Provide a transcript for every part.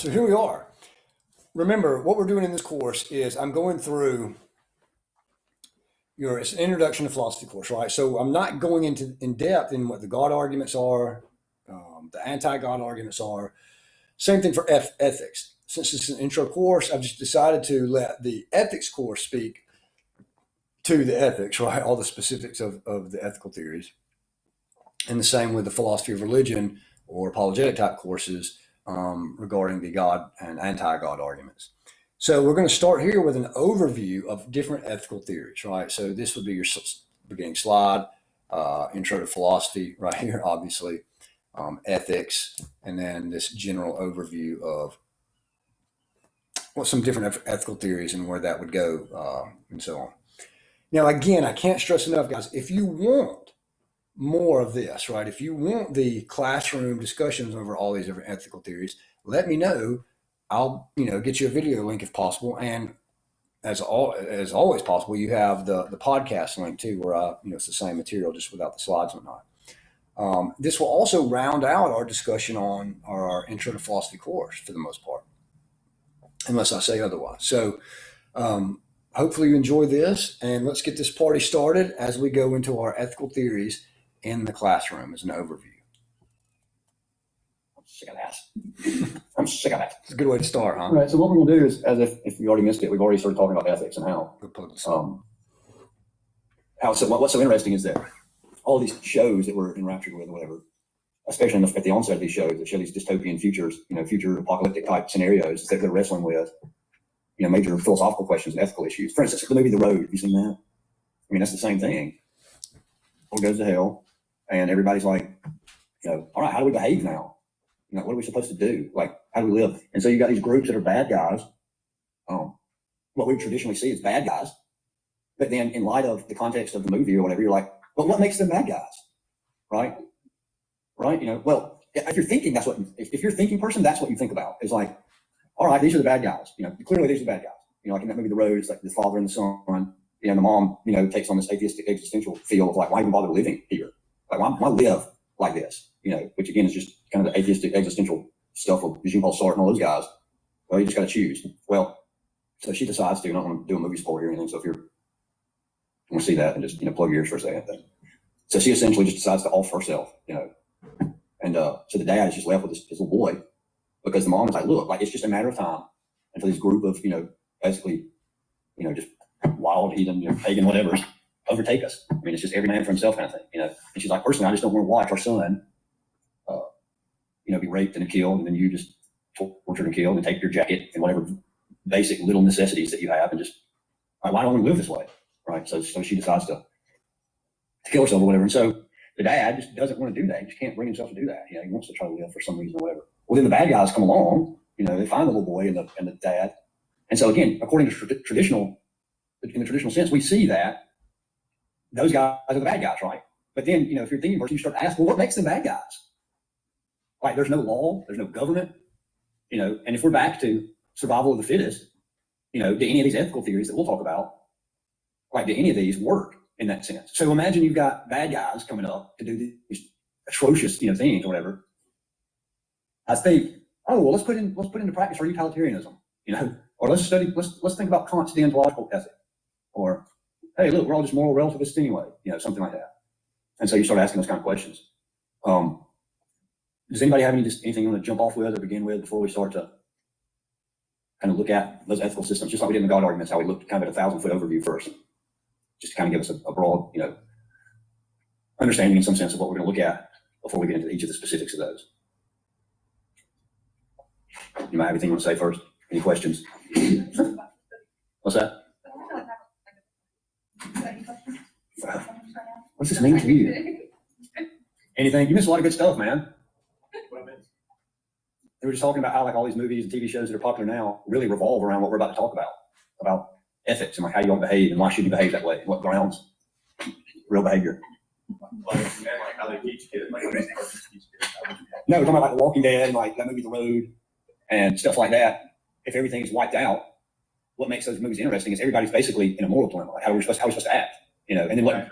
So here we are. Remember, what we're doing in this course is I'm going through it's an introduction to philosophy course, right? So I'm not going into in depth in what the God arguments are, the anti-God arguments are. Same thing for ethics. Since it's an intro course, I've just decided to let the ethics course speak to the ethics, right? All the specifics of the ethical theories. And the same with the philosophy of religion or apologetic type courses regarding the God and anti-God arguments. So we're going to start here with an overview of different ethical theories, right? So this would be your beginning slide, intro to philosophy right here, obviously, ethics, and then this general overview of some different ethical theories and where that would go, and so on. Now, again, I can't stress enough, guys, if you want more of this, right? If you want the classroom discussions over all these different ethical theories, let me know. I'll get you a video link if possible, and as always possible, you have the podcast link too, where it's the same material just without the slides and whatnot. This will also round out our discussion on our intro to philosophy course for the most part, unless I say otherwise. So hopefully you enjoy this, and let's get this party started as we go into our ethical theories in the classroom as an overview. I'm sick of that. I'm sick of that. It's a good way to start, huh? Right. So what we're going to do is, as if you already missed it, we've already started talking about ethics and how what's so interesting is that all these shows that we're enraptured with, or whatever, especially at the onset of these shows that show these dystopian futures, future apocalyptic type scenarios that they're wrestling with, major philosophical questions and ethical issues. For instance, the movie The Road. Have you seen that? I mean, that's the same thing. World goes to hell, and everybody's like, all right, how do we behave now? What are we supposed to do? Like, how do we live? And so you got these groups that are bad guys. What we traditionally see as bad guys. But then in light of the context of the movie or whatever, you're like, but what makes them bad guys? Right? Well, if you're thinking, if you're a thinking person, that's what you think about. It's like, all right, these are the bad guys. Clearly these are the bad guys. Like in that movie, The Road, it's like the father and the son. The mom, takes on this atheistic existential feel of like, why even bother living here? Like, why live like this? Which again is just kind of the atheistic existential stuff of Jean-Paul Sartre and all those guys. Well, you just got to choose. Well, so she decides to. I don't want to do a movie spoiler or anything. So if you want to see that, and just plug your ears for a second. So she essentially just decides to off herself. And so the dad is just left with his little boy, because the mom is like, look, like it's just a matter of time until this group of basically just wild heathen, pagan whatever overtake us. I mean, it's just every man for himself kind of thing. And she's like, personally, I just don't want to watch our son be raped and killed, and then you just tortured and killed and take your jacket and whatever basic little necessities that you have, and just, like, why don't we live this way? Right. So she decides to kill herself or whatever. And so the dad just doesn't want to do that. He just can't bring himself to do that. He wants to try to live for some reason or whatever. Well, then the bad guys come along, they find the little boy and the dad. And so again, according to in the traditional sense, we see that those guys are the bad guys, right? But then, if you're a thinking person, you start to ask, well, what makes them bad guys? Like, there's no law, there's no government, and if we're back to survival of the fittest, do any of these ethical theories that we'll talk about, like, do any of these work in that sense? So imagine you've got bad guys coming up to do these atrocious, things or whatever. I think, oh, well, let's put into practice our utilitarianism, or let's think about Kant's deontological ethic, or, hey, look, we're all just moral relativists anyway, something like that. And so you start asking those kind of questions. Does anybody have anything you want to jump off with or begin with before we start to kind of look at those ethical systems, just like we did in the God arguments, how we looked kind of at a 1,000-foot overview first, just to kind of give us a broad, understanding in some sense of what we're going to look at before we get into each of the specifics of those. You might have anything you want to say first? Any questions? What's that? What's this mean to you? Anything? You missed a lot of good stuff, man. They were just talking about how, like, all these movies and TV shows that are popular now really revolve around what we're about to talk about ethics and like how you ought to behave and why should you behave that way, what grounds real behavior. Like how they teach kids. No, we're talking about like The Walking Dead and like that movie The Road and stuff like that. If everything is wiped out, what makes those movies interesting is everybody's basically in a moral dilemma. Like how are we supposed to act? And then what?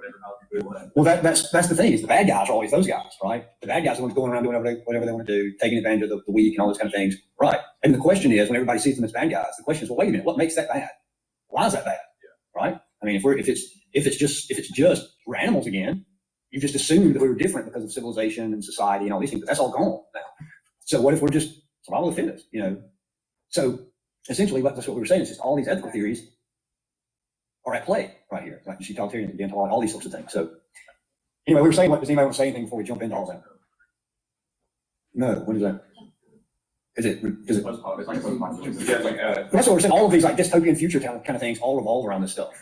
whatever, how you do it. Well, that's the thing is the bad guys are always those guys, right? The bad guys are the ones going around doing whatever they want to do, taking advantage of the weak and all those kind of things, right? And the question is, when everybody sees them as bad guys, the question is, well, wait a minute, what makes that bad? Why is that bad? Right? I mean, if it's just we're animals again, you just assumed that we were different because of civilization and society and all these things, but that's all gone now. So what if we're just survival of the fittest? So essentially, that's what we were saying. Is just all these ethical theories are at play right here, like totalitarian, deontology, all these sorts of things. So anyway, we were saying, does anybody want to say anything before we jump into all that? No, what is that? Is it? It's like, That's what we're saying. All of these like dystopian future kind of things all revolve around this stuff.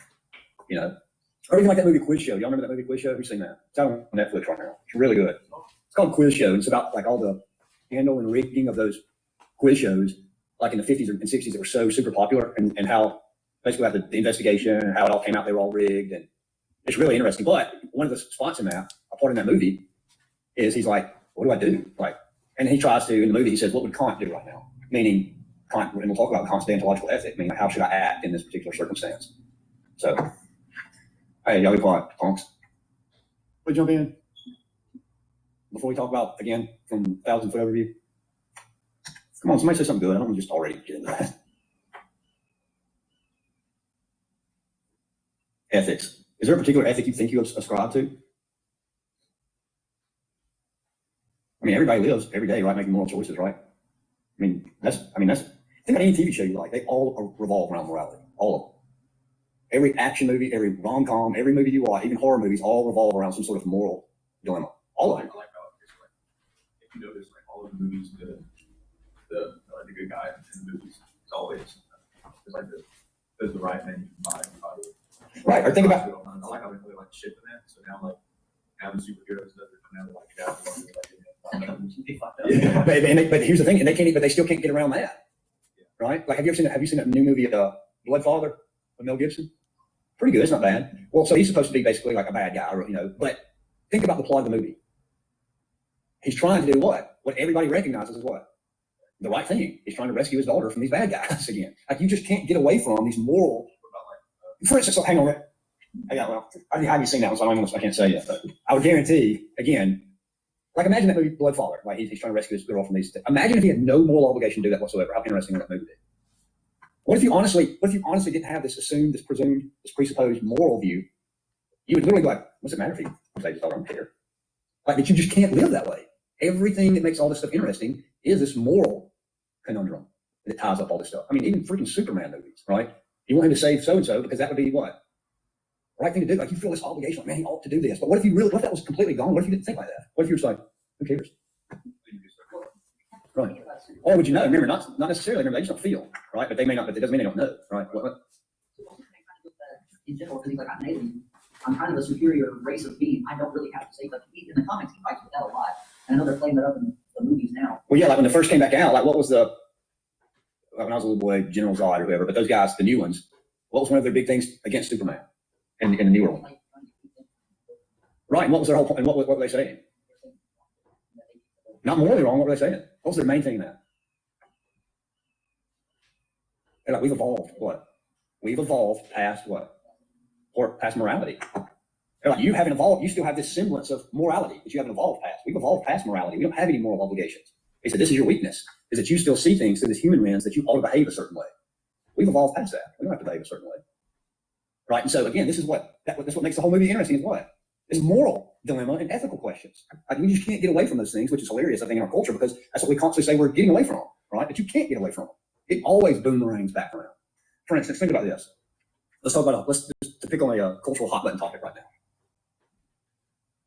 Or even like that movie Quiz Show. Y'all remember that movie Quiz Show? Have you seen that? It's out on Netflix right now. It's really good. It's called Quiz Show. And it's about like all the handle and rigging of those quiz shows, like in the 50s and 60s that were so super popular, and how basically like the investigation and how it all came out, they were all rigged. And it's really interesting. But one of the spots in that, a part in that movie, is he's like, what do I do? Like, and he tries to, in the movie, he says, what would Kant do right now? Meaning, Kant, and we'll talk about Kant's deontological ethic, meaning how should I act in this particular circumstance? So, hey, y'all be quiet, punks. We jump in before we talk about, again, from 1,000-foot overview. Come on, somebody say something good. I don't want to just already get into that. Ethics. Is there a particular ethic you think you ascribe to? I mean, everybody lives every day, right, making moral choices, right? Think about any TV show you like. They all revolve around morality. All of them. Every action movie, every rom-com, every movie you watch, even horror movies, all revolve around some sort of moral dilemma. All of them. I like how it's like, if you notice, like all of the movies, the good guy in the movies is always it's like does the right thing by right. Or think about. I like how they really like shit in that. So now like the superheroes that are coming out like But here's the thing, and they still can't get around that, right? Like, have you seen that new movie, Bloodfather, with Mel Gibson? Pretty good. It's not bad. Well, so he's supposed to be basically like a bad guy, But think about the plot of the movie. He's trying to do what? What everybody recognizes as what? The right thing. He's trying to rescue his daughter from these bad guys again. Like, you just can't get away from these moral. For instance, hang on. I haven't seen that one, so I can't say yet. But I would guarantee, again, like imagine that movie Bloodfather. Like he's trying to rescue his girl from these. Imagine if he had no moral obligation to do that whatsoever. How interesting would that movie be? What if you honestly didn't have this assumed, this presumed, this presupposed moral view? You would literally be like, what's it matter if he saves his daughter? I don't care. Like that you just can't live that way. Everything that makes all this stuff interesting is this moral conundrum that ties up all this stuff. I mean, even freaking Superman movies, right? You want him to save so-and-so because that would be what? Right thing to do. Like you feel this obligation, like, man, he ought to do this. But what if that was completely gone? What if you didn't think like that? What if you were just like, who cares? Right. Or would you know? Remember, not necessarily. Remember, they just don't feel, right? But they may not. But it doesn't mean they don't know, right? What? In general, because he's like, I'm kind of a superior race of being. I don't really have to say, but in the comics, he fights with that a lot. And I know they're playing that up in the movies now. Well, yeah, like when it first came back out, like what was like when I was a little boy, General Zod or whoever, but those guys, the new ones, what was one of their big things against Superman in the newer one? Right. And what was their whole point? And what were they saying? Not morally wrong. What were they saying? What was their main thing in that? They're like, we've evolved. What? We've evolved past what? Or past morality. They're like, you haven't evolved. You still have this semblance of morality that you haven't evolved past. We've evolved past morality. We don't have any moral obligations. They said, this is your weakness, is that you still see things through this human lens that you ought to behave a certain way. We've evolved past that. We don't have to behave a certain way. Right? And so again, this is what makes the whole movie interesting is what? It's moral dilemma and ethical questions. Like, we just can't get away from those things, which is hilarious, I think, in our culture, because that's what we constantly say we're getting away from, right? But you can't get away from them. It always boomerangs back around. For instance, think about this. Let's talk about let's just to pick on a cultural hot button topic right now,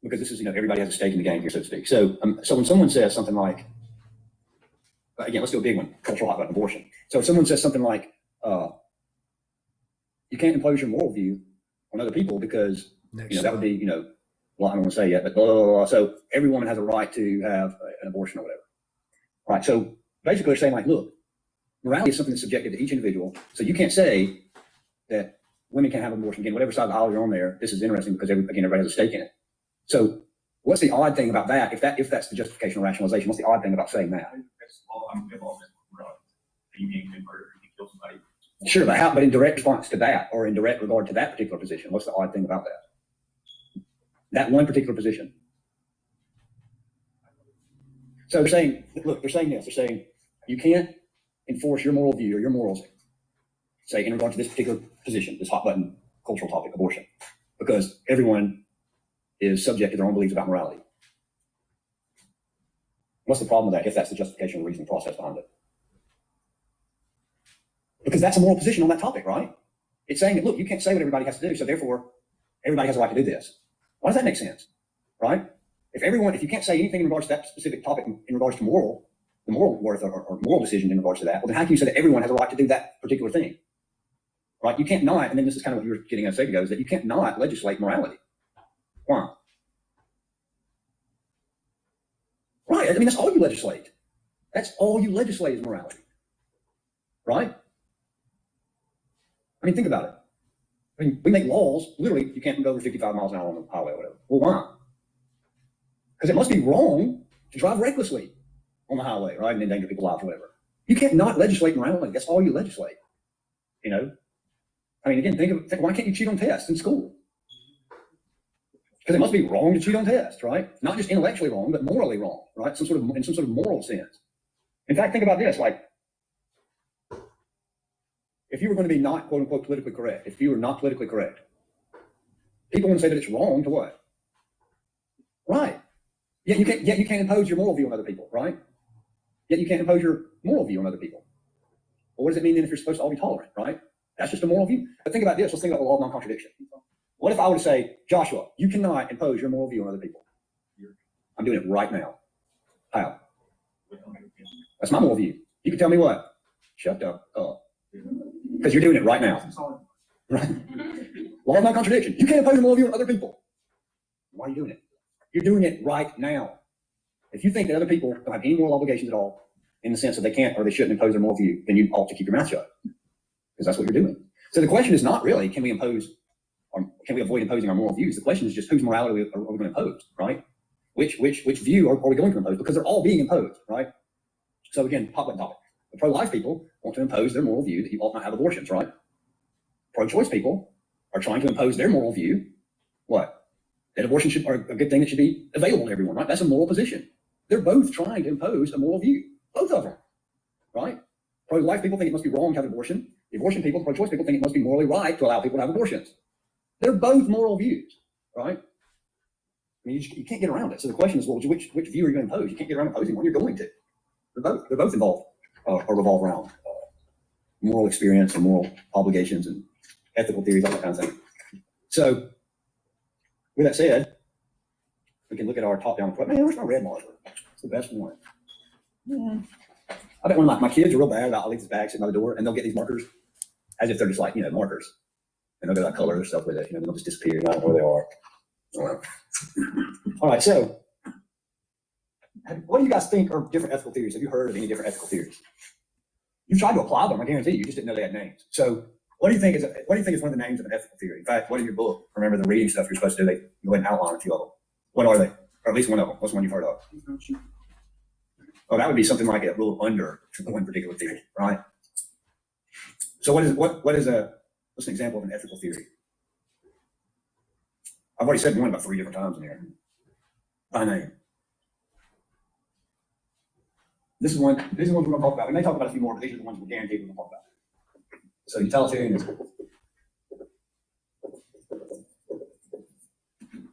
because this is everybody has a stake in the game here, so to speak. So when someone says something like, again, let's do a big one, cultural hot button, abortion. So if someone says something like, you can't impose your moral view on other people because that would be well, I don't want to say yet, but blah, blah, blah. So every woman has a right to have an abortion or whatever. Right. So basically they're saying like, look, morality is something that's subjective to each individual. So you can't say that women can't have an abortion. Again, whatever side of the aisle you're on there, this is interesting because everybody has a stake in it. So what's the odd thing about that? If that's the justification or rationalization, what's the odd thing about saying that? I'm involved in morality. You can't commit murder, you kill somebody. Sure, but in direct response to that, or in direct regard to that particular position, what's the odd thing about that? That one particular position. So they're saying, look, they're saying this. They're saying you can't enforce your moral view or your morals, say, in regard to this particular position, this hot button cultural topic, abortion, because everyone is subject to their own beliefs about morality. What's the problem with that if that's the justification or reasoning process behind it? Because that's a moral position on that topic, right? It's saying that, look, you can't say what everybody has to do, so therefore everybody has a right to do this. Why does that make sense, right? If you can't say anything in regards to that specific topic in regards to the moral worth or moral decision in regards to that, well, then how can you say that everyone has a right to do that particular thing, right? You can't not, and then this is kind of what you were getting at a second ago, is that you can't not legislate morality. Why? Right, I mean, that's all you legislate. That's all you legislate is morality, right? I mean, think about it. I mean, we make laws, literally, you can't go over 55 miles an hour on the highway or whatever. Well, why? Because it must be wrong to drive recklessly on the highway, right, and endanger people's lives or whatever. You can't not legislate morality. That's all you legislate, you know? I mean, again, think why can't you cheat on tests in school? Because it must be wrong to cheat on tests, right? Not just intellectually wrong, but morally wrong, right? In some sort of moral sense. In fact, think about this, like, if you were going to be not, quote unquote, politically correct, if you were not politically correct, people wouldn't say that it's wrong to what? Right. Yet you can't impose your moral view on other people, right? Yet you can't impose your moral view on other people. Well, what does it mean then if you're supposed to all be tolerant, right? That's just a moral view. But think about this. Let's think about the law of non-contradiction. What if I were to say, Joshua, you cannot impose your moral view on other people? I'm doing it right now. How? That's my moral view. You can tell me what? Shut up. Because you're doing it right now. Right? Law of non-contradiction. You can't impose your moral view on other people. Why are you doing it? You're doing it right now. If you think that other people don't have any moral obligations at all, in the sense that they can't or they shouldn't impose their moral view, then you ought to keep your mouth shut. Because that's what you're doing. So the question is not really, can we impose or can we avoid imposing our moral views? The question is just whose morality are we going to impose, right? Which view are we going to impose? Because they're all being imposed, right? So again, hot button topic. The pro-life people want to impose their moral view that you ought not have abortions, right? Pro-choice people are trying to impose their moral view, what? That abortion are a good thing that should be available to everyone, right? That's a moral position. They're both trying to impose a moral view, both of them, right? Pro-life people think it must be wrong to have an abortion. The abortion people, pro-choice people think it must be morally right to allow people to have abortions. They're both moral views, right? I mean, you can't get around it. So the question is, well, which view are you going to impose? You can't get around imposing one. You're going to. They're both involved or revolve around moral experience and moral obligations and ethical theories, all that kind of thing. So with that said, we can look at our top-down approach. Man, where's my red marker? It's the best one. Yeah. I bet one of my kids are real bad about, I'll leave this bag sitting by the door, and they'll get these markers as if they're just like, markers. And they'll go like color their stuff with it, they'll just disappear, I don't know where they are. All right, so what do you guys think are different ethical theories? Have you heard of any different ethical theories? You've tried to apply them, I guarantee you just didn't know they had names. So what do you think is one of the names of an ethical theory? In fact, what in your book? Remember the reading stuff you're supposed to do, you go ahead and outline a few of them. What are they? Or at least one of them. What's one you've heard of? Oh, that would be something like a rule under one particular theory, right? So what's an example of an ethical theory? I've already said one about 3 different times in here. By name. These are the ones we're going to talk about. We may talk about a few more, but these are the ones we're guaranteed we're going to talk about. So utilitarianism.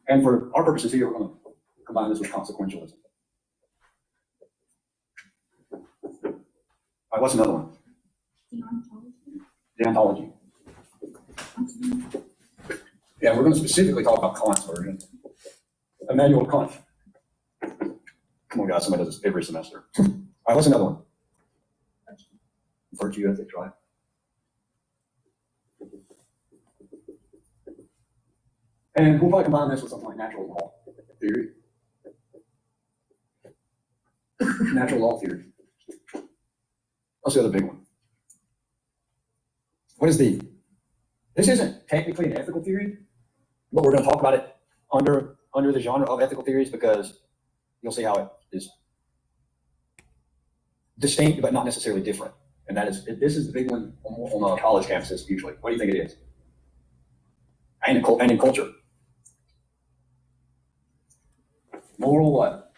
And for our purposes here, we're going to combine this with consequentialism. All right, what's another one? Deontology. Yeah, we're going to specifically talk about Kant's version. Immanuel Kant. Come on, guys, somebody does this every semester. All right, what's another one? Virtue ethics, right? And we'll probably combine this with something like natural law theory. Natural law theory. What's the other big one? This isn't technically an ethical theory, but we're going to talk about it under the genre of ethical theories because you'll see how it is distinct but not necessarily different. And this is the big one on college campuses usually. What do you think it is? And in culture. Moral what?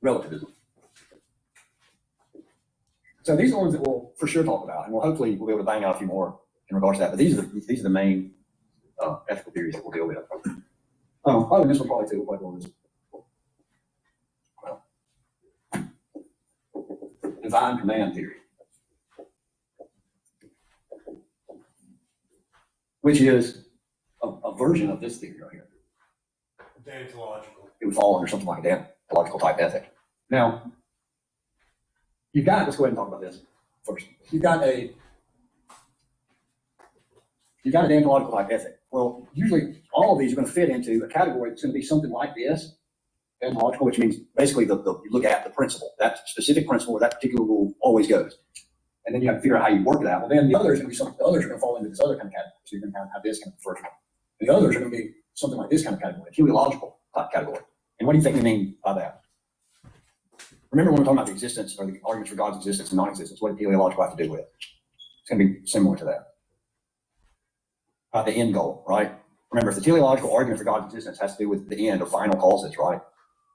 Relativism. So these are the ones that we'll for sure talk about, and hopefully we'll be able to bang out a few more in regards to that. But these are the main ethical theories that we'll deal with. Oh, and this one probably too. We'll probably go on this. Divine command theory, which is a version of this theory right here. Deontological. It would fall under something like a deontological type ethic. Now, let's go ahead and talk about this first. You've got a deontological type ethic. Well, usually all of these are going to fit into a category that's going to be something like this, deontological, which means basically you look at the principle, that specific principle where that particular rule always goes. And then you have to figure out how you work it out. Well, then the others are going to fall into this other kind of category. So you're going to have this kind of first one. The others are going to be something like this kind of category, a teleological type category. And what do you think we mean by that? Remember when we're talking about the existence or the arguments for God's existence and non-existence, what does teleological have to do with? It's going to be similar to that. The end goal, right? Remember, if the teleological argument for God's existence has to do with the end or final causes, right?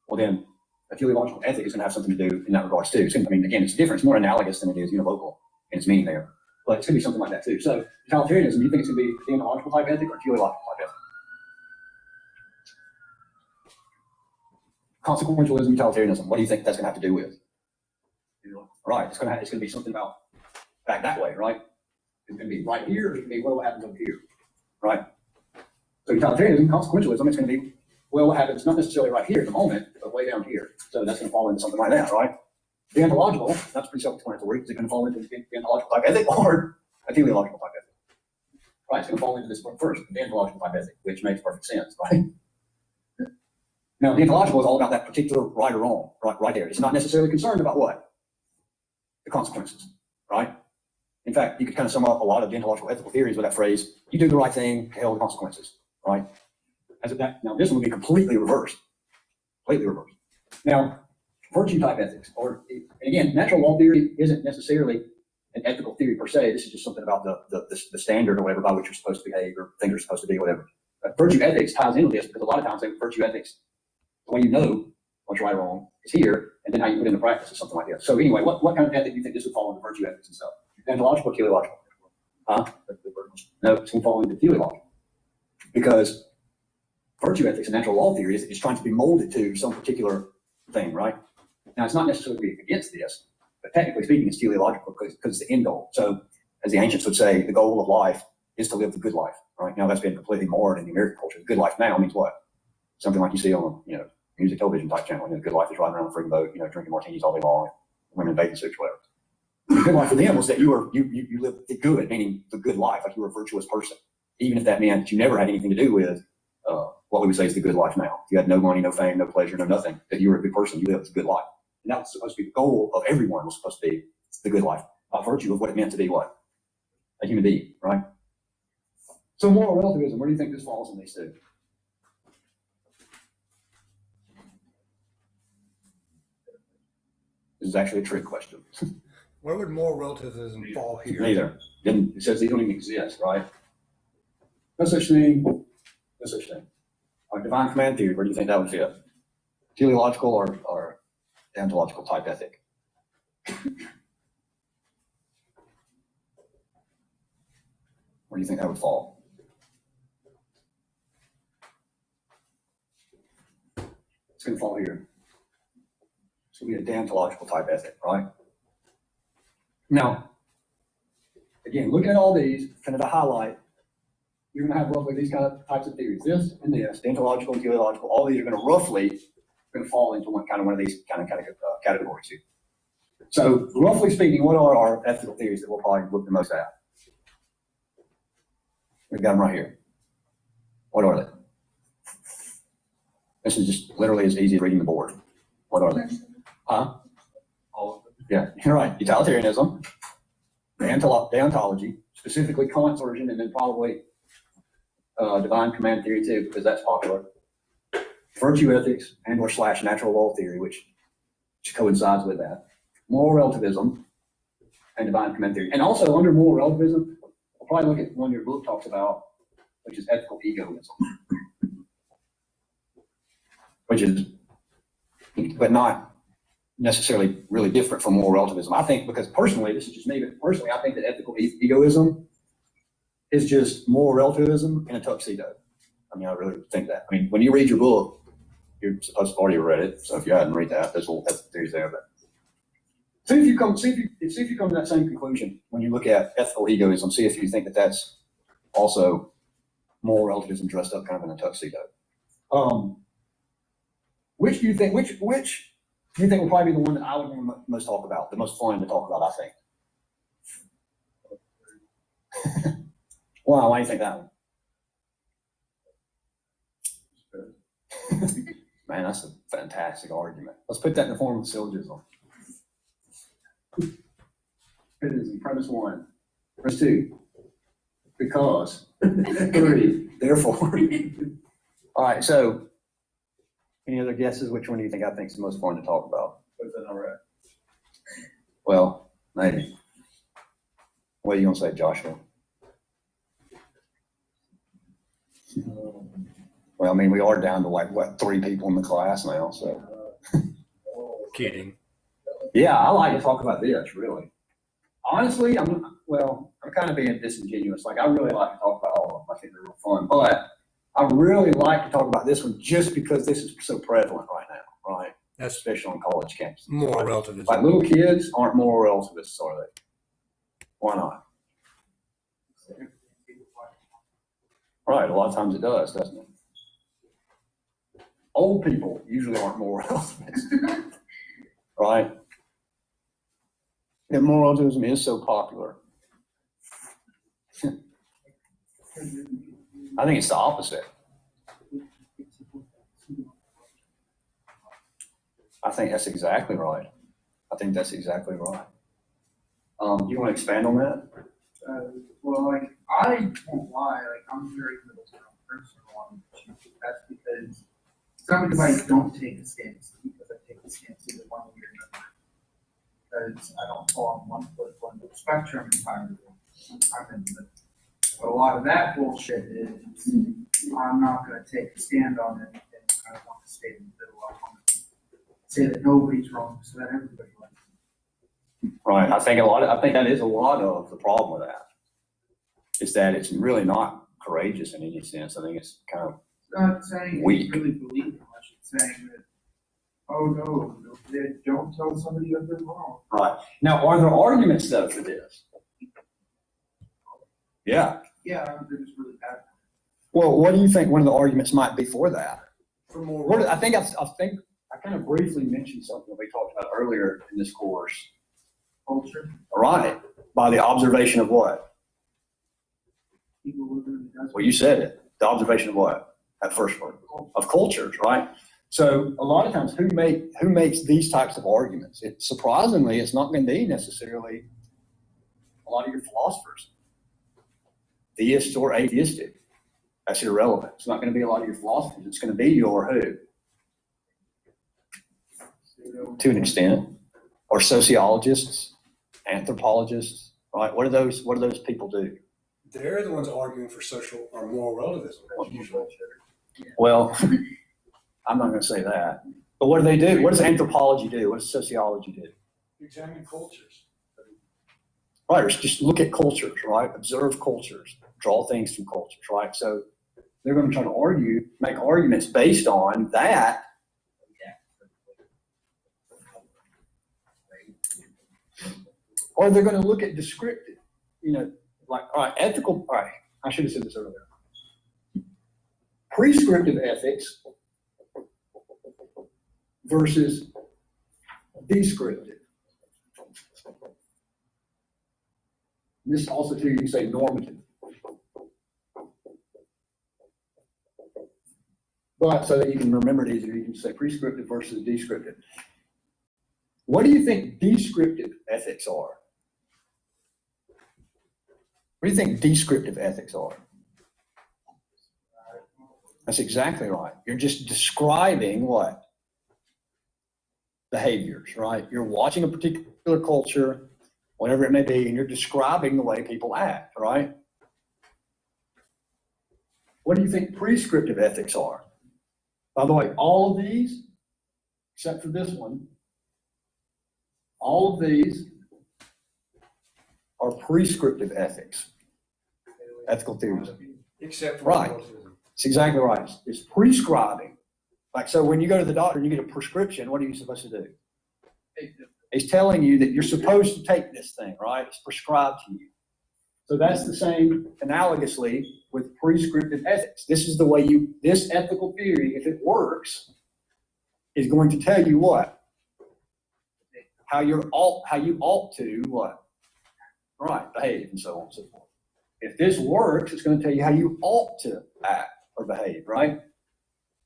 Well, then a teleological ethic is going to have something to do in that regards too. So, I mean, again, it's different. It's more analogous than it is univocal in its meaning there. But it's going to be something like that too. So totalitarianism, do you think it's going to be a deontological type ethic or teleological type ethic? Consequentialism, utilitarianism, what do you think that's going to have to do with? Right, it's going to be something about back that way, right? It's going to be right here, or it's going to be, well, what happens over here, right? So utilitarianism, consequentialism, it's going to be, well, what happens not necessarily right here at the moment, but way down here. So that's going to fall into something like that, right? Deontological, that's pretty self-explanatory. Is it going to fall into the deontological type ethic or a teleological type ethic? Right, it's going to fall into this one first, the deontological type ethic, which makes perfect sense, right? Now, deontological is all about that particular right or wrong, right there. It's not necessarily concerned about what? The consequences, right? In fact, you could kind of sum up a lot of deontological ethical theories with that phrase, you do the right thing, hell the consequences, right? Now, this one would be completely reversed. Completely reversed. Now, virtue type ethics, or again, natural law theory isn't necessarily an ethical theory per se. This is just something about the standard or whatever by which you're supposed to behave or things are supposed to be, whatever. But virtue ethics ties into this because a lot of times virtue ethics, the way you know what's right or wrong is here, and then how you put it into practice is something like this. So anyway, what kind of ethic do you think this would fall into virtue ethics and stuff? Deontological or teleological? No, it's going to fall into teleological. Because virtue ethics and natural law theory is trying to be molded to some particular thing, right? Now, it's not necessarily against this, but technically speaking, it's teleological because it's the end goal. So, as the ancients would say, the goal of life is to live the good life, right? Now, that's been completely marred in the American culture. The good life now means what? Something like you see on, music television type channel. The good life is riding around the freaking boat, drinking martinis all day long, women in bathing suits, whatever. The good life for them was that you live the good, meaning the good life, like you were a virtuous person, even if that meant that you never had anything to do with what we would say is the good life now. You had no money, no fame, no pleasure, no nothing, that you were a good person, you lived a good life. And that was supposed to be the goal of everyone, was supposed to be the good life, by virtue of what it meant to be what? A human being, right? So moral relativism, where do you think this falls in these two? This is actually a trick question. Where would moral relativism fall here? Neither. It says they don't even exist, right? No such thing. No such thing. Divine command theory, where do you think that would fit? Teleological or deontological type ethic? Where do you think that would fall? It's going to fall here. It's going to be a deontological type ethic, right? Now, again, looking at all these, kind of to highlight, you're going to have roughly these kind of types of theories. This and this, deontological and teleological, all these are going to roughly fall into one of these kind of categories here. So, roughly speaking, what are our ethical theories that we'll probably look the most at? We've got them right here. What are they? This is just literally as easy as reading the board. What are they? Huh? All of them. Yeah, you're right. Utilitarianism, deontology, specifically Kant's version, and then probably divine command theory too, because that's popular. Virtue ethics and/or / natural law theory, which coincides with that. Moral relativism and divine command theory. And also under moral relativism, I'll probably look at one your book talks about, which is ethical egoism. which is, but not necessarily really different from moral relativism. I think, because personally, this is just me, but personally, I think that ethical egoism is just moral relativism in a tuxedo. I mean, I really think that. I mean, when you read your book, you're supposed to have already read it. So if you hadn't read that, there's theories there. But see if you come to that same conclusion when you look at ethical egoism. See if you think that that's also moral relativism dressed up kind of in a tuxedo. Which do you think? Which do you think will probably be the one that I would want to most talk about, the most fun to talk about? I think. Wow, why do you think that one? Man, that's a fantastic argument. Let's put that in the form of a syllogism. It is in premise 1, premise 2, because 3, therefore. All right, so any other guesses? Which one do you think I think is the most fun to talk about? Was that all right? Well, maybe. What are you gonna say, Joshua? Well, I mean, we are down to like, what, 3 people in the class now, so. Kidding. Yeah, I like to talk about this, really. Honestly, I'm kind of being disingenuous. Like, I really like to talk about all of them. I think they're real fun. But I really like to talk about this one just because this is so prevalent right now, right? That's Especially on college campuses. moral Like relativism. little kids aren't moral relativists, are they? Why not? Right, a lot of times it does, doesn't it? Old people usually aren't moral relativists, right? And moral relativism is so popular. I think it's the opposite. I think that's exactly right. I think that's exactly right. You want to expand on that? Well, like, I won't lie, like, I'm a very middle ground person on issues. That's because it's not because I don't take a stance, it's because I take a stance either one way or another. Because I don't fall on one political end of the spectrum entirely. I'm in the middle. But a lot of that bullshit is I'm not going to take a stand on anything. I want to stay in the middle. I want to say that nobody's wrong so that everybody likes it. Right. I think that is a lot of the problem with that. Is that it's really not courageous in any sense. I think it's kind of Not saying weak. they really believe it much. It's saying that, oh no, don't tell somebody that they're wrong. right. Now, are there arguments though for this? Yeah. Yeah, they're just really bad. Well, what do you think one of the arguments might be for that? For more What, I think I kind of briefly mentioned something that we talked about earlier in this course. Culture, Right. By the observation of what? people living in the desert. Well, you said it. The observation of what? That first word. Of cultures, right? So a lot of times who makes these types of arguments? Surprisingly, it's not going to be necessarily a lot of your philosophers. Theist or atheistic. That's irrelevant. It's not going to be a lot of your philosophers. It's going to be your who? To an extent. Or sociologists, anthropologists, right? What do those people do? They're the ones arguing for social or moral relativism. Usually. Well, I'm not going to say that. But what do they do? What does anthropology do? What does sociology do? Examine cultures. Right, or just look at cultures, right? Observe cultures, draw things from cultures, right? So they're going to try to make arguments based on that. Or they're going to look at descriptive, like, all right, ethical, all right, I should have said this earlier. Prescriptive ethics versus descriptive. This also too, you can say normative. But so that you can remember it easier, you can say prescriptive versus descriptive. What do you think descriptive ethics are? What do you think descriptive ethics are? That's exactly right. You're just describing what? Behaviors, right? You're watching a particular culture, whatever it may be, and you're describing the way people act, right? What do you think prescriptive ethics are? By the way, all of these, except for this one, all of these are prescriptive ethics, ethical theories. Except for Right. relativism. It's exactly right. It's prescribing. Like, so when you go to the doctor and you get a prescription, what are you supposed to do? It's telling you that you're supposed to take this thing, right? It's prescribed to you. So that's the same analogously with prescriptive ethics. This is the way this ethical theory, if it works, is going to tell you what? How you ought to what? Right, behave and so on and so forth. If this works, it's going to tell you how you ought to act or behave, right?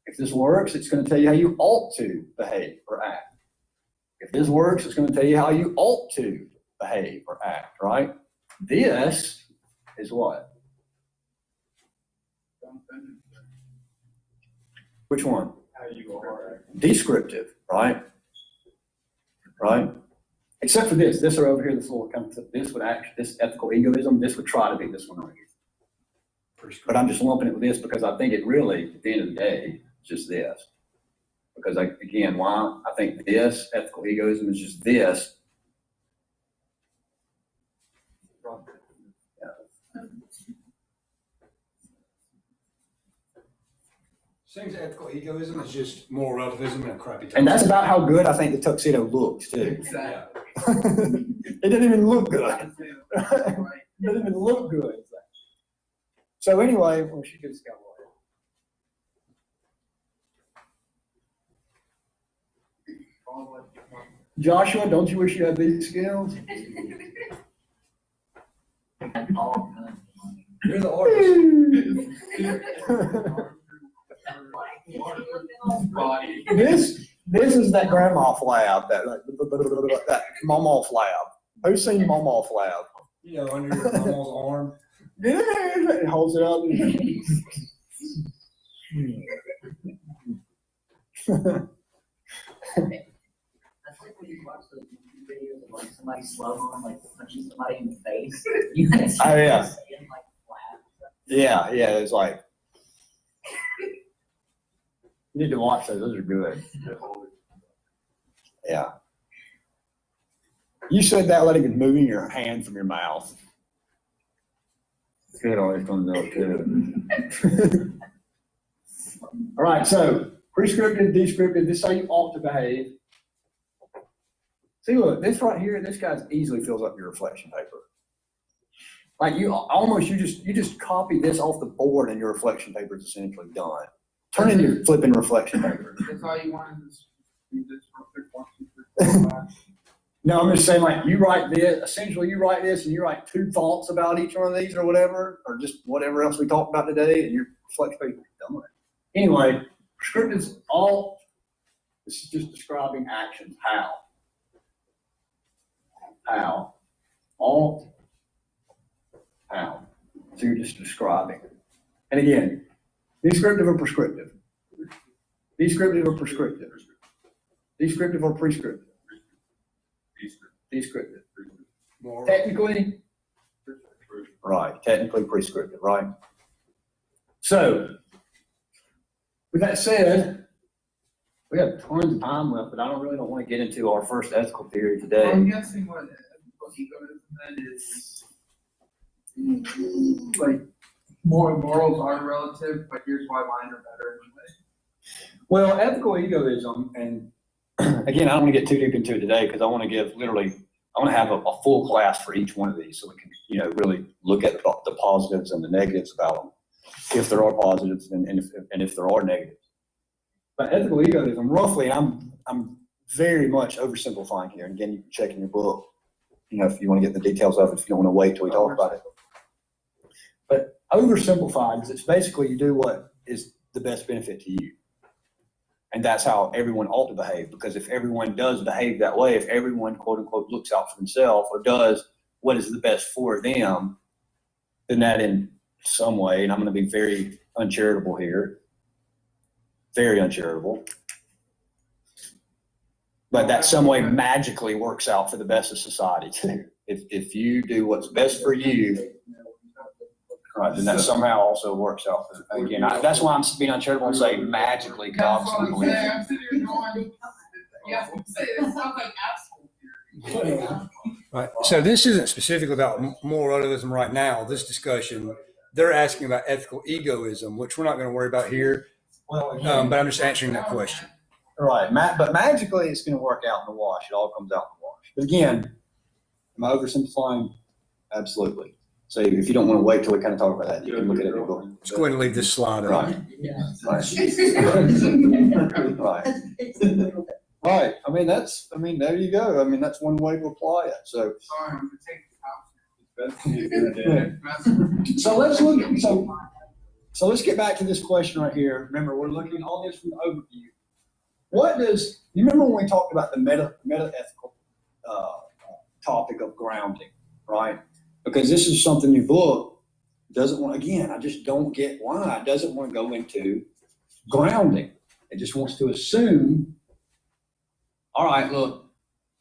If this works, it's going to tell you how you ought to behave or act. If this works, it's going to tell you how you ought to behave or act, right? This is what? Which one? How you are. Descriptive, right? Right? Except for this are over here, this would actually, this ethical egoism, this would try to be this one right here. But I'm just lumping it with this because I think it really, at the end of the day, is just this. Because again, why? I think this ethical egoism is just this. Seems ethical egoism is just moral relativism and a crappy time. And that's about how good I think the tuxedo looks too. Exactly. It doesn't even look good. It doesn't even look good. So anyway, well, she just got away. Joshua, don't you wish you had these skills? You're the artist. This is that grandma flab, that mama flab. Who's seen mama flab? You know, under your mama's arm. It holds it up. That's like when you watch those YouTube videos of like somebody slow-mo, like punching somebody in the face. You guys Oh, yeah. saying like flat. Yeah, it's like, you need to watch those. Those are good. Yeah. You said that letting it moving your hand from your mouth. Good, always comes out too. All right, so prescriptive, descriptive, this is how you ought to behave. See, look, this right here, this guy easily fills up your reflection paper. Like you just copy this off the board and your reflection paper is essentially done. Turn in your flipping reflection paper. That's all you want is read this real quick, 1, 2, 3, 4, 5. No, I'm just saying, like, you write this and you write 2 thoughts about each one of these or whatever, or just whatever else we talked about today, and your reflection paper is done. Anyway, prescriptive is this is just describing actions. How. How. So you're just describing. And again, descriptive or prescriptive? Descriptive or prescriptive? Descriptive or prescriptive? Descriptive. Moral. Technically, right, technically prescriptive, right? So, with that said, we have tons of time left, but I don't want to get into our first ethical theory today. I'm guessing what egoism then is, like, morals are relative, but here's why mine are better anyway. Well, ethical egoism, and again, I don't want to get too deep into it today because I want to have a full class for each one of these so we can, really look at the positives and the negatives about them, if there are positives and if there are negatives. But ethical egoism, roughly, I'm very much oversimplifying here. And again, you can check in your book, if you want to get the details of it, if you don't want to wait till we talk about it. But oversimplified is it's basically you do what is the best benefit to you. And that's how everyone ought to behave, because if everyone does behave that way, if everyone, quote unquote, looks out for themselves or does what is the best for them, then that in some way, and I'm going to be very uncharitable here, very uncharitable, but that some way magically works out for the best of society too. If you do what's best for you, Right, then that somehow also works out. Again, that's why I'm being uncharitable and say magically That's God's what I'm belief. saying, I'm sitting here going, yeah, I'm saying, it sounds like absolute theory. Right. So this isn't specifically about moral relativism right now. This discussion, they're asking about ethical egoism, which we're not going to worry about here. Well, But I'm just answering that question. right, but magically it's going to work out in the wash. It all comes out in the wash. But again, am I oversimplifying? Absolutely. So if you don't want to wait till we kind of talk about that, you can look at it and go. Let's go ahead and leave this slide up. Right. Right. Right. I mean, there you go. I mean, that's one way to apply it. So, Sorry, I'm taking so let's look at, so let's get back to this question right here. Remember, we're looking at all this from the overview. You remember when we talked about the meta-ethical topic of grounding, right? Because this is something your book doesn't want, again, I just don't get why it doesn't want to go into grounding. It just wants to assume, all right, look,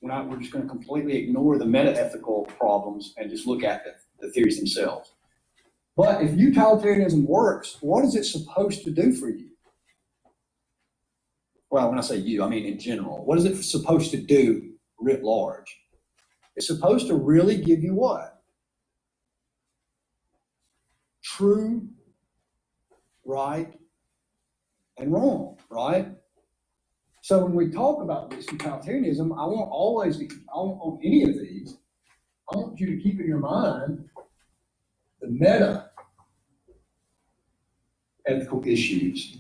we're just going to completely ignore the meta-ethical problems and just look at the theories themselves. But if utilitarianism works, what is it supposed to do for you? Well, when I say you, I mean in general. What is it supposed to do writ large? It's supposed to really give you what? True, right, and wrong, right? So when we talk about this utilitarianism, I want on any of these, I want you to keep in your mind the meta ethical issues.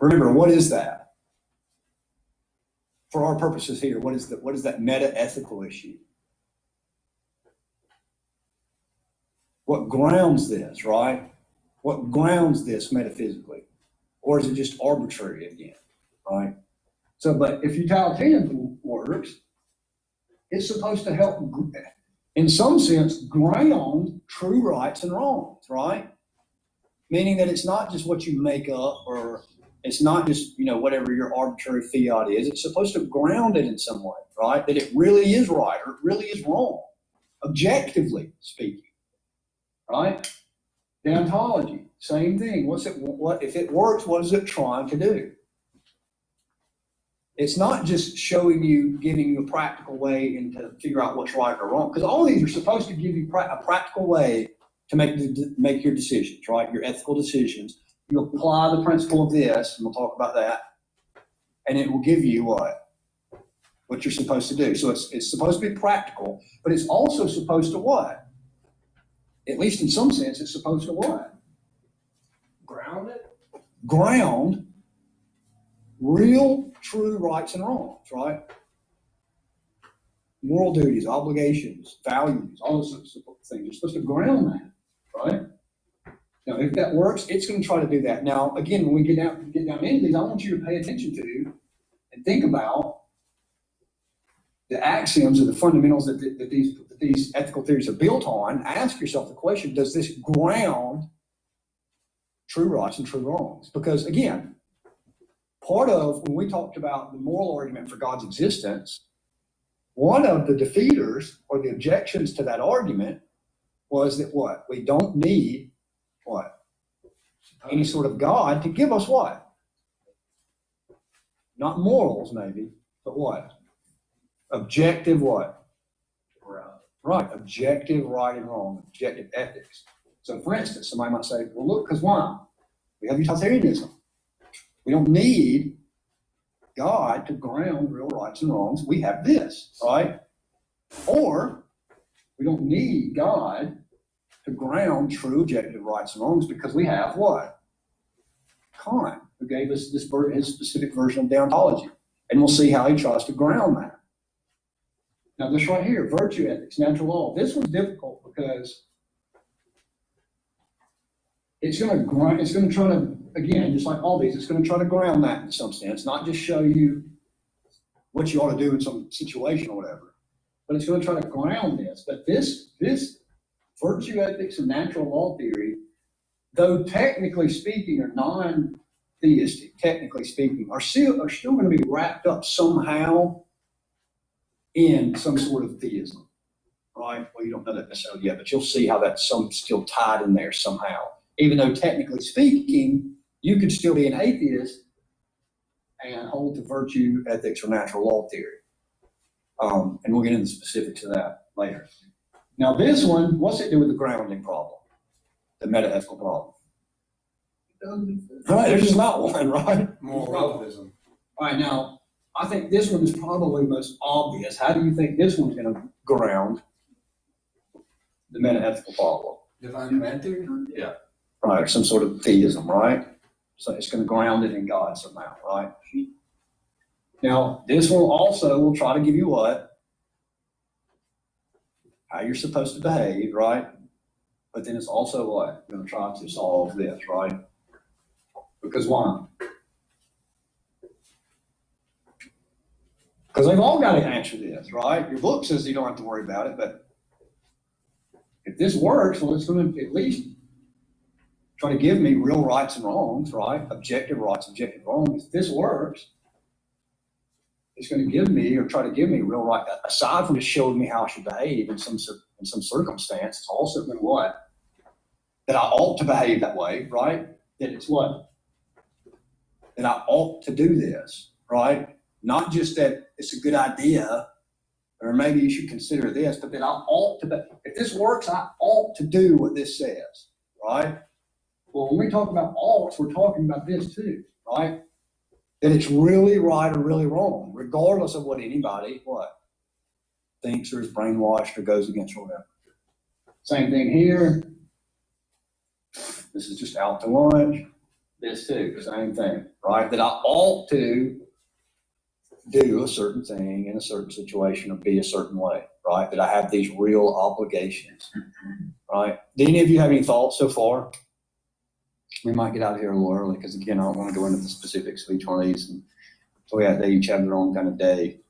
Remember, what is that? For our purposes here, what is that meta ethical issue? What grounds this, right? What grounds this metaphysically? Or is it just arbitrary again, right? So, but if utilitarianism works, it's supposed to help, in some sense, ground true rights and wrongs, right? Meaning that it's not just what you make up, or it's not just, whatever your arbitrary fiat is. It's supposed to ground it in some way, right? That it really is right or it really is wrong, objectively speaking. Right? Deontology, same thing. What if it works, what is it trying to do? It's not just giving you a practical way and to figure out what's right or wrong, because all these are supposed to give you a practical way to make your decisions, right? Your ethical decisions. You apply the principle of this, and we'll talk about that, and it will give you what you're supposed to do. So it's supposed to be practical, but it's also supposed to what? At least in some sense, it's supposed to what? Ground it? Ground real, true rights and wrongs, right? Moral duties, obligations, values, all those sorts of things. You're supposed to ground that, right? Now, if that works, it's going to try to do that. Now, again, when we get down into these, I want you to pay attention to and think about the axioms or the fundamentals that these ethical theories are built on. Ask yourself the question, does this ground true rights and true wrongs? Because again, part of when we talked about the moral argument for God's existence, one of the defeaters or the objections to that argument was that what? We don't need what? Any sort of God to give us what? Not morals maybe, but what? Objective what? Right, objective right and wrong, objective ethics. So for instance, somebody might say, well, look, because why? We have utilitarianism. We don't need God to ground real rights and wrongs. We have this, right? Or we don't need God to ground true objective rights and wrongs because we have what? Kant, who gave us his specific version of deontology. And we'll see how he tries to ground that. Now this right here, virtue ethics, natural law. This one's difficult because it's going to try to, again, just like all these, it's going to try to ground that in some sense, not just show you what you ought to do in some situation or whatever, but it's going to try to ground this. But this virtue ethics and natural law theory, though technically speaking are non-theistic, technically speaking, are still going to be wrapped up somehow in some sort of theism. right? Well, you don't know that necessarily yet, but you'll see how that's still tied in there somehow. Even though technically speaking, you could still be an atheist and hold to virtue, ethics, or natural law theory. And we'll get into the specifics of that later. Now, this one, what's it do with the grounding problem? The metaethical problem? Right, there's just not one, right? Moral relativism. All right, now, I think this one is probably most obvious. How do you think this one's going to ground the metaethical problem? Divine command theory? Right, or some sort of theism, right? So it's going to ground it in God somehow, right? Now, this one also will try to give you what? How you're supposed to behave, right? But then it's also what? Going to try to solve this, right? Because why? Because they've all got to answer this, right? Your book says you don't have to worry about it, but if this works, well, it's going to at least try to give me real rights and wrongs, right? Objective rights, objective wrongs. If this works, it's going to give me or try to give me real right. Aside from just showing me how I should behave in some circumstance, it's also going to what? That I ought to behave that way, right? That it's what? That I ought to do this, right? Not just that it's a good idea, or maybe you should consider this, but that I ought to, if this works, I ought to do what this says, right? Well, when we talk about oughts, we're talking about this too, right? That it's really right or really wrong, regardless of what anybody, what? Thinks or is brainwashed or goes against or whatever. Same thing here. This is just out to lunch. This too, same thing, right? That I ought to do a certain thing in a certain situation or be a certain way, right? That I have these real obligations, right? Do any of you have any thoughts so far? We might get out of here a little early because, again, I don't want to go into the specifics of each one of these. And so they each have their own kind of day,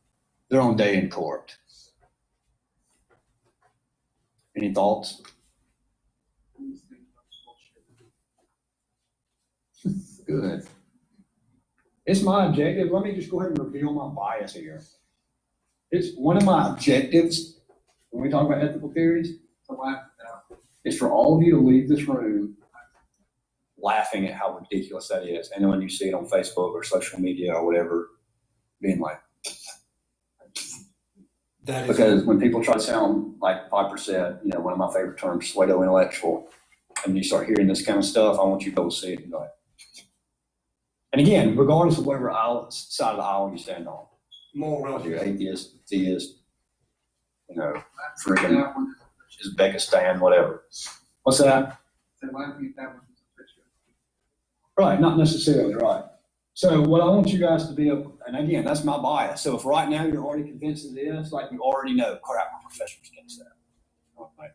their own day in court. Any thoughts? Good. It's my objective. Let me just go ahead and reveal my bias here. It's one of my objectives when we talk about ethical theories to laugh it out. It's for all of you to leave this room laughing at how ridiculous that is. And then when you see it on Facebook or social media or whatever, being like, That is because when people try to sound like Piper said, you know, one of my favorite terms, pseudo-intellectual, and you start hearing this kind of stuff, I want you to go see it and go, and again, regardless of whatever side of the aisle you stand on, moral whether you're relativism. atheist, theist, you know, freaking Uzbekistan, whatever. What's that? Right, not necessarily, right. So what I want you guys to be, and again, that's my bias. So if right now you're already convinced of this, like you already know, crap, my professor's against that. Right.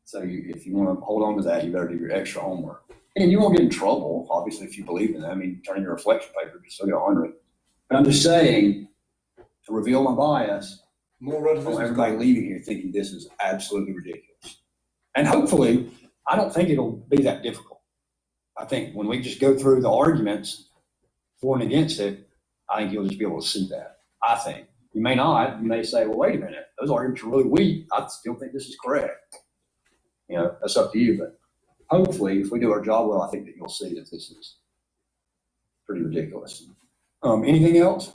So if you want to hold on to that, you better do your extra homework. And you won't get in trouble, obviously, if you believe in that. I mean, turn in your reflection paper, just so you'll honor it. But I'm just saying, to reveal my bias, Moral I want relativism. everybody leaving here thinking this is absolutely ridiculous. And hopefully, I don't think it'll be that difficult. I think when we just go through the arguments for and against it, I think you'll just be able to see that. I think. You may not. You may say, well, wait a minute. Those arguments are really weak. I still think this is correct. You know, that's up to you. But hopefully, if we do our job well, I think that you'll see that this is pretty ridiculous. Anything else?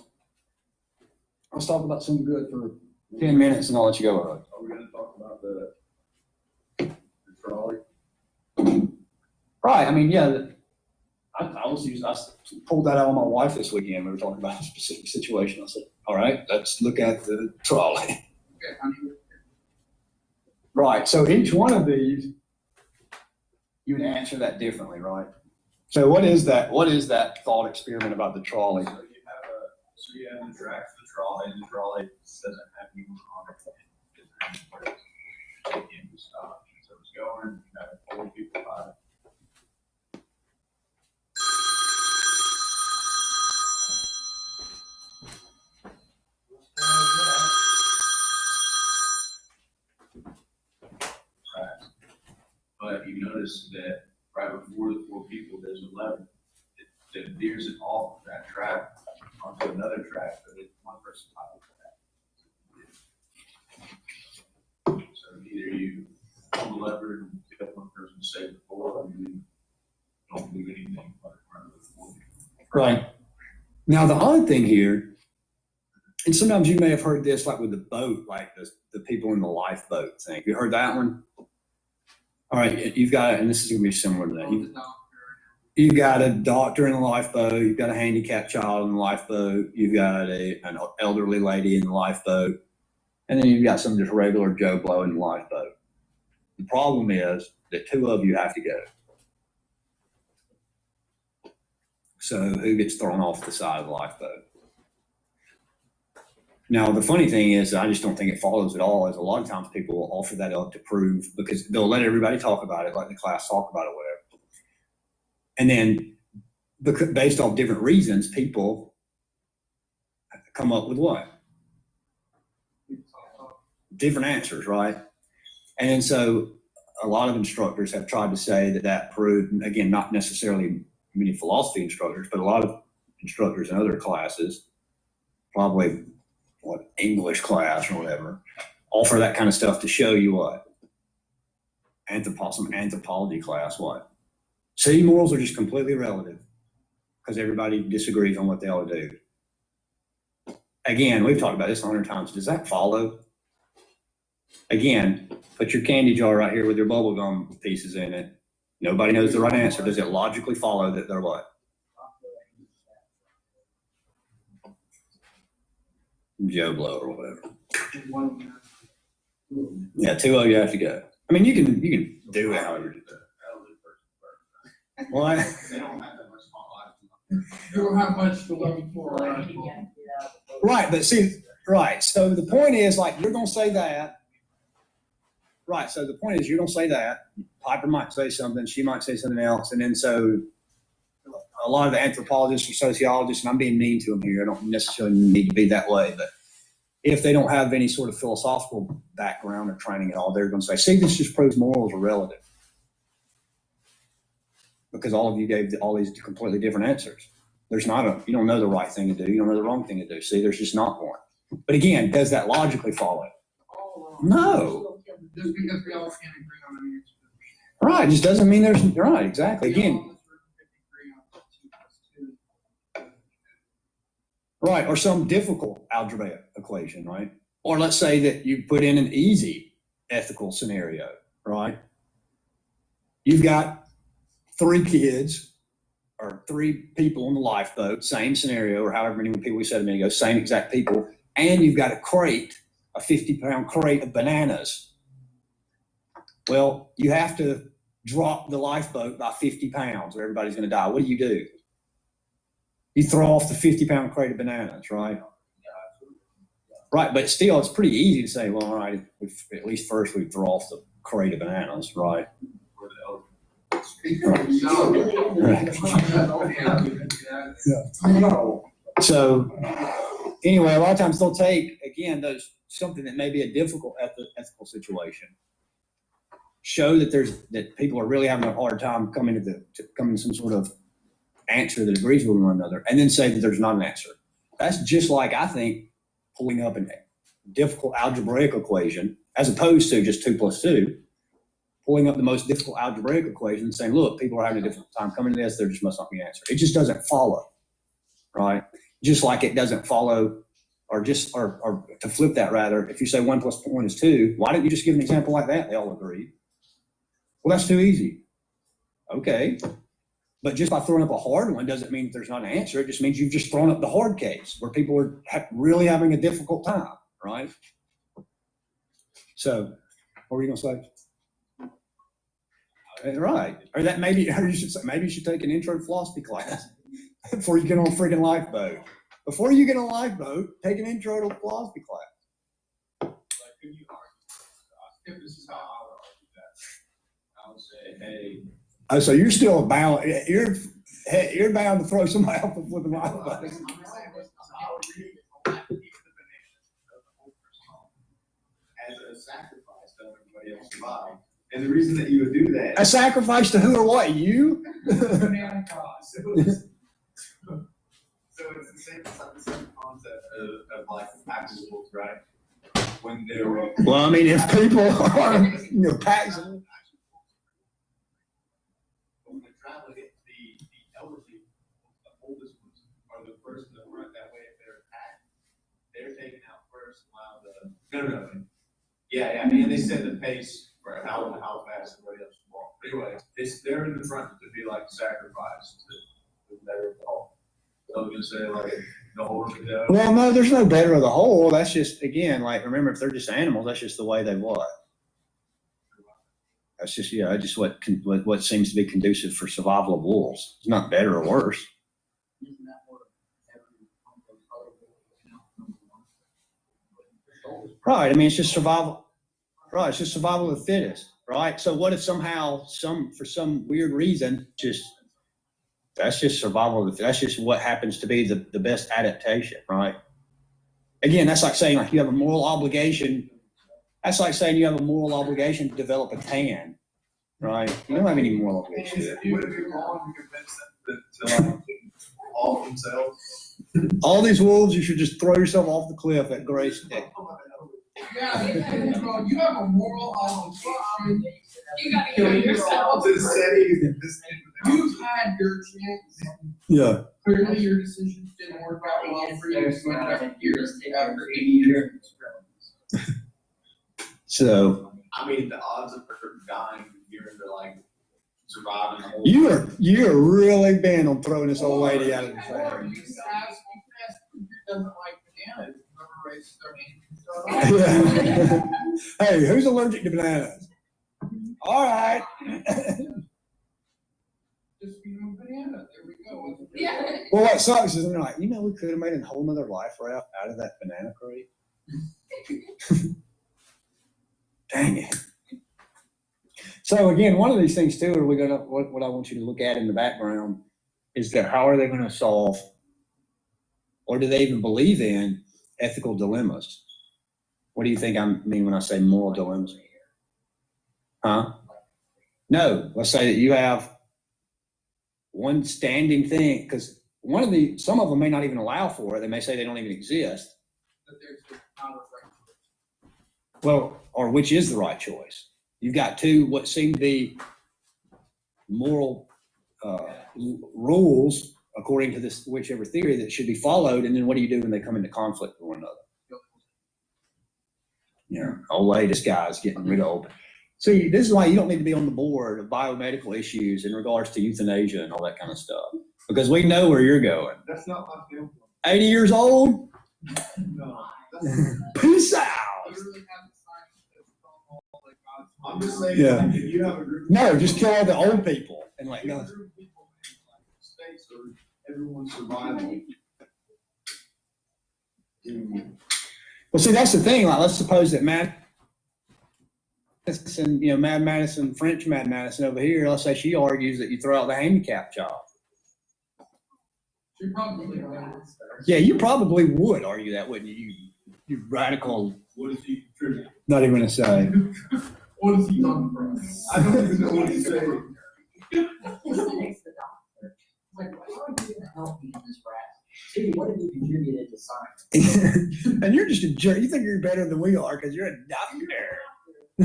Let's talk about something good for 10 minutes and I'll let you go. Are we gonna talk about the trolley? Right. I mean, yeah, I pulled that out on my wife this weekend. We were talking about a specific situation. I said, all right, let's look at the trolley. Right. So each one of these, you would answer that differently, right? So what is that? What is that thought experiment about the trolley? So you have the tracks, the trolley doesn't have anyone on it. It can't be stopped. So it's going, you have 40 people by it. But you notice that right before the 4 people, there's 11. It veers it off of that track onto another track, but it's one person pilot that. lever and pick up one person to save the four, and you don't do anything but run with the four. Right. Now, the odd thing here, and sometimes you may have heard this, like with the boat, like the people in the lifeboat thing. You heard that one? All right, you've got, and this is going to be similar to that. You've got a doctor in the lifeboat. You've got a handicapped child in the lifeboat. You've got an elderly lady in the lifeboat. And then you've got some just regular Joe Blow in the lifeboat. The problem is that two of you have to go. So who gets thrown off the side of the lifeboat? Now, the funny thing is, I just don't think it follows at all, is a lot of times people will offer that up to prove, because they'll let everybody talk about it, like the class talk about it, whatever. And then, based off different reasons, people come up with what? Different answers, right? And then so a lot of instructors have tried to say that proved, again, not necessarily many philosophy instructors, but a lot of instructors in other classes, probably English class or whatever, offer that kind of stuff to show you what? Some anthropology class, what? See, morals are just completely relative because everybody disagrees on what they ought to do. Again, we've talked about this 100 times. Does that follow? Again, put your candy jar right here with your bubble gum pieces in it. Nobody knows the right answer. Does it logically follow that they're what? Joe Blow or whatever. Yeah, two of you have to go. I mean, you can do it however you do. What? They don't have that much spotlight. You don't have much to look for. Right, but see, right. So the point is, like, you're going to say that. Right. So the point is, you're going to say that. Piper might say something. She might say something else. And then so a lot of the anthropologists or sociologists, and I'm being mean to them here, I don't necessarily need to be that way, but if they don't have any sort of philosophical background or training at all, they're going to say, see, this just proves morals are relative. Because all of you gave all these completely different answers. There's not you don't know the right thing to do. You don't know the wrong thing to do. See, there's just not one. But again, does that logically follow? No. Just because we all can't agree on an answer. Right. It just doesn't mean there's, right, exactly. Again. Right. Or some difficult algebraic equation, right? Or let's say that you put in an easy ethical scenario, right? You've got 3 kids or 3 people on the lifeboat, same scenario, or however many people we said a minute ago, same exact people, and you've got a crate, a 50-pound crate of bananas. Well, you have to drop the lifeboat by 50 pounds or everybody's going to die. What do? You throw off the 50-pound crate of bananas, right? Right, but still, it's pretty easy to say, well, all right, at least first we throw off the crate of bananas, right? So anyway, a lot of times they'll take, again, something that may be a difficult ethical situation, show that people are really having a hard time coming to some sort of answer that agrees with one another, and then say that there's not an answer. That's just like, I think, pulling up a difficult algebraic equation as opposed to just 2 + 2. Pulling up the most difficult algebraic equation and saying, look, people are having a difficult time coming to this, there just must not be an answer. It just doesn't follow, right? Just like it doesn't follow, or to flip that rather, if you say 1 + 1 is 2, why didn't you just give an example like that? They all agree. Well, that's too easy. Okay. But just by throwing up a hard one doesn't mean that there's not an answer. It just means you've just thrown up the hard case where people are really having a difficult time, right? So what were you going to say? Right. Or that maybe you should take an intro to philosophy class before you get on a freaking lifeboat. Before you get on a lifeboat, take an intro to philosophy class. Like, could you argue? If this is how I would argue that, I would say, hey. Oh, so you're still bound. You're bound to throw somebody off the flipping lifeboat. As a sacrifice to help everybody else survive. And the reason that you would do that. A sacrifice to who or what? You? So it's the same concept of like actuals, right? When they're Well, I mean, if people are, paxable. No. Yeah, and they set the pace for how fast everybody else can walk. But anyway, they're in the front to be like sacrificed to the better of the whole. So I'm gonna say like the whole of the dough. Well, no, there's no better of the whole. That's just, again, like, remember, if they're just animals, that's just the way they what? That's just, just what seems to be conducive for survival of wolves. It's not better or worse. Isn't that what every one of those other wolves, you know, Right. I mean, it's just survival. Right. It's just survival of the fittest. Right. So what if somehow for some weird reason, that's just survival. That's just what happens to be the best adaptation. Right. Again, that's like saying like you have a moral obligation. That's like saying you have a moral obligation to develop a tan. Right. You don't have any moral obligation. Would it be wrong to convince them to like off themselves? All these wolves, you should just throw yourself off the cliff at Grace Dick. Yeah, you have a moral obligation. You gotta kill yourself. To say this. You've had your chance. Yeah. Clearly, your decisions didn't work out well for you. So you have years after 80 years. So I mean, the odds of her dying here to like surviving the whole. you are really bent on throwing this old lady out of the Or fire. you can ask who doesn't like bananas. Whoever raises their hand. Yeah. Hey, who's allergic to bananas? All right. Just feed them a banana. There we go. Yeah. Well, what sucks is they're like, we could have made a whole nother life raft out of that banana crate. Dang it. So again, one of these things too, what I want you to look at in the background is that how are they going to solve, or do they even believe in ethical dilemmas? What do you think I mean when I say moral dilemmas? Huh? No, let's say that you have one standing thing, because some of them may not even allow for it. They may say they don't even exist. But there's just not a right choice. Well, or which is the right choice? You've got two what seem to be moral rules according to this whichever theory that should be followed, and then what do you do when they come into conflict with one another? Old latest guys getting rid of old. See, this is why you don't need to be on the board of biomedical issues in regards to euthanasia and all that kind of stuff, because we know where you're going. That's not my field. 80 years old? No. Peace out. Literally have the science that's all like God's. I'm just saying, Yeah. like, if you have a group. No, just kill all the old people and like, You no. have a group of people in like states or everyone's survival. Well, see, that's the thing. Like, let's suppose that Madison, Mad Madison, French Mad Madison over here, let's say she argues that you throw out the handicap job. She probably would. Yeah, you probably would argue that, wouldn't you? You radical, What does he contribute? not even gonna say. What is he done for us? I don't even know what he's saying. Next to doctor. Like, how are you gonna help me in this graph? Stevie, what have you contributed to science? And you're just a jerk. You think you're better than we are because you're a doctor. I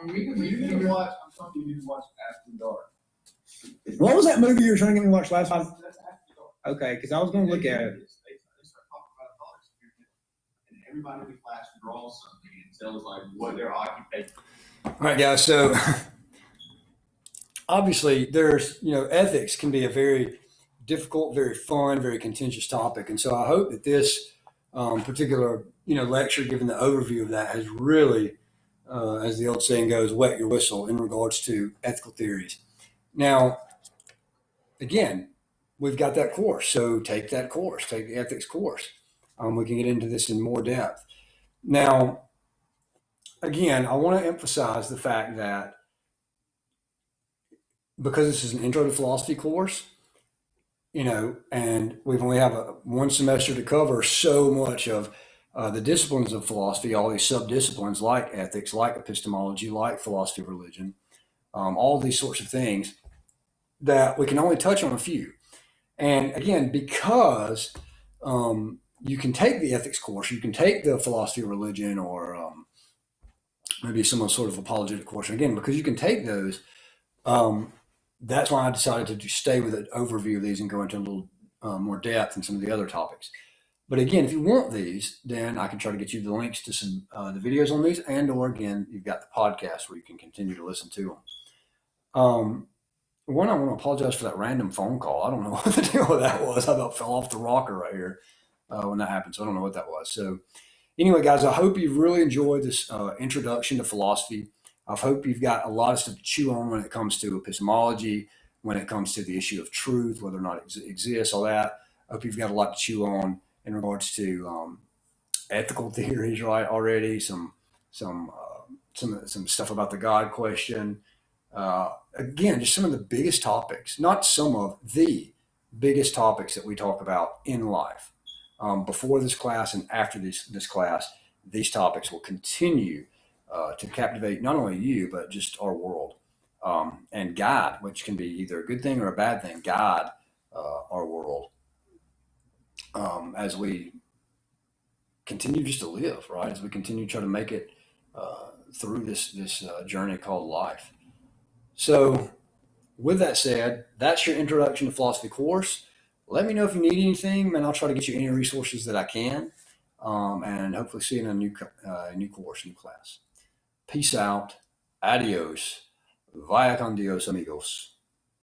mean, You need to watch, I'm telling you, you need to watch After Dark. What was that movie you were trying to get me to watch last time? That's After Dark. Okay, because I was going to look at it. They start talking about thought experiment, and everybody in the class draws something and tells like what their occupation. All right, guys. So obviously, there's ethics can be a very difficult, very fun, very contentious topic, and so I hope that this particular lecture, given the overview of that, has really, as the old saying goes, wet your whistle in regards to ethical theories. Now, again, we've got that course, so take that course, take the ethics course. We can get into this in more depth. Now, again, I want to emphasize the fact that because this is an intro to philosophy course, and we've only have one semester to cover so much of the disciplines of philosophy, all these sub-disciplines like ethics, like epistemology, like philosophy of religion, all these sorts of things, that we can only touch on a few. And again, because you can take the ethics course, you can take the philosophy of religion, or maybe some sort of apologetic course. And again, because you can take those, that's why I decided to stay with an overview of these and go into a little more depth in some of the other topics. But again, if you want these, then I can try to get you the links to some the videos on these, and or again, you've got the podcast where you can continue to listen to them. One, I want to apologize for that random phone call. I don't know what the deal with that was. I about fell off the rocker right here when that happened. So I don't know what that was. So anyway, guys, I hope you've really enjoyed this introduction to philosophy. I hope you've got a lot of stuff to chew on when it comes to epistemology, when it comes to the issue of truth, whether or not it exists, all that. I hope you've got a lot to chew on in regards to ethical theories, right? Already some stuff about the God question. Again, just some of the biggest topics, not some of the biggest topics that we talk about in life. Before this class and after this class, these topics will continue to captivate not only you, but just our world. And guide, which can be either a good thing or a bad thing, guide our world as we continue just to live, right? As we continue to try to make it through this journey called life. So, with that said, that's your introduction to philosophy course. Let me know if you need anything, and I'll try to get you any resources that I can, and hopefully see you in a new course, new class. Peace out. Adios. Vaya con Dios, amigos.